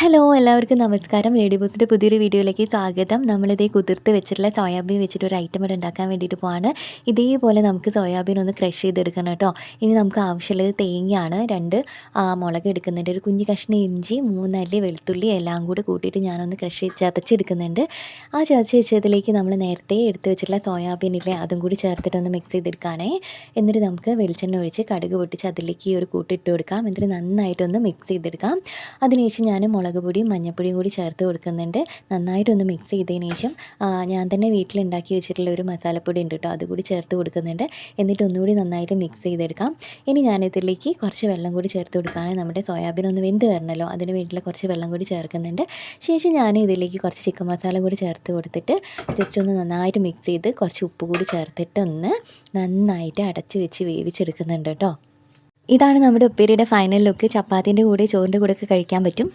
Hello എല്ലാവർക്കും നമസ്കാരം. Radio ബൂസിൻ്റെ പുതിയൊരു വീഡിയോയിലേക്ക് സ്വാഗതം. നമ്മളിതേ കുതിർത്ത് വെച്ചിട്ടുള്ള സോയാബീൻ വെച്ചിട്ട് ഒരു ഐറ്റം ഇവിടെ ഉണ്ടാക്കാൻ വേണ്ടിയിട്ട് പോവാണ്. ഇതേപോലെ നമുക്ക് സോയാബീൻ ഒന്ന് ക്രഷ് ചെയ്തെടുക്കണം കേട്ടോ. ഇനി നമുക്ക് ആവശ്യമുള്ളത് തേങ്ങയാണ്. 2 മുളക് എടുക്കുന്നുണ്ട്, ഒരു കുഞ്ഞ് കഷ്ണം ഇഞ്ചി, 3 അല്ലി വെളുത്തുള്ളി എല്ലാം കൂടി കൂട്ടിയിട്ട് ഞാനൊന്ന് ചതച്ചെടുക്കുന്നുണ്ട്. ആ ചതച്ച് വെച്ചതിലേക്ക് നമ്മൾ നേരത്തെ എടുത്ത് വെച്ചിട്ടുള്ള സോയാബീനില്ലേ അതും കൂടി ചേർത്തിട്ടൊന്ന് മിക്സ് ചെയ്തെടുക്കുകയാണേ. എന്നിട്ട് നമുക്ക് വെളിച്ചെണ്ണ ഒഴിച്ച് കടുക് പൊട്ടിച്ച് അതിലേക്ക് ഈ ഒരു കൂട്ടിട്ട് കൊടുക്കാം. എന്നിട്ട് നന്നായിട്ടൊന്ന് മിക്സ് ചെയ്തെടുക്കാം. അതിനുശേഷം ഞാൻ മുളക് പൊടിയും മഞ്ഞൾപ്പൊടിയും കൂടി ചേർത്ത് കൊടുക്കുന്നുണ്ട്. നന്നായിട്ടൊന്ന് മിക്സ് ചെയ്തതിന് ശേഷം ഞാൻ തന്നെ വീട്ടിലുണ്ടാക്കി വെച്ചിട്ടുള്ള ഒരു മസാലപ്പൊടി ഉണ്ട് കേട്ടോ, അതുകൂടി ചേർത്ത് കൊടുക്കുന്നുണ്ട്. എന്നിട്ട് ഒന്നുകൂടി നന്നായിട്ട് മിക്സ് ചെയ്തെടുക്കാം. ഇനി ഞാനിതിലേക്ക് കുറച്ച് വെള്ളം കൂടി ചേർത്ത് കൊടുക്കുകയാണ്. നമ്മുടെ സോയാബീൻ ഒന്ന് വെന്ത് വരണമല്ലോ, അതിന് വേണ്ടിയിട്ടുള്ള കുറച്ച് വെള്ളം കൂടി ചേർക്കുന്നുണ്ട്. ശേഷം ഞാൻ ഇതിലേക്ക് കുറച്ച് ചിക്കൻ മസാല കൂടി ചേർത്ത് കൊടുത്തിട്ട് ജസ്റ്റ് ഒന്ന് നന്നായിട്ട് മിക്സ് ചെയ്ത് കുറച്ച് ഉപ്പ് കൂടി ചേർത്തിട്ട് ഒന്ന് നന്നായിട്ട് അടച്ച് വെച്ച് വേവിച്ചെടുക്കുന്നുണ്ട് കേട്ടോ. ഇതാണ് നമ്മുടെ ഉപ്പേരിയുടെ ഫൈനൽ ലുക്ക്. ചപ്പാത്തിൻ്റെ കൂടെ ചോറിൻ്റെ കൂടെ ഒക്കെ കഴിക്കാൻ പറ്റും.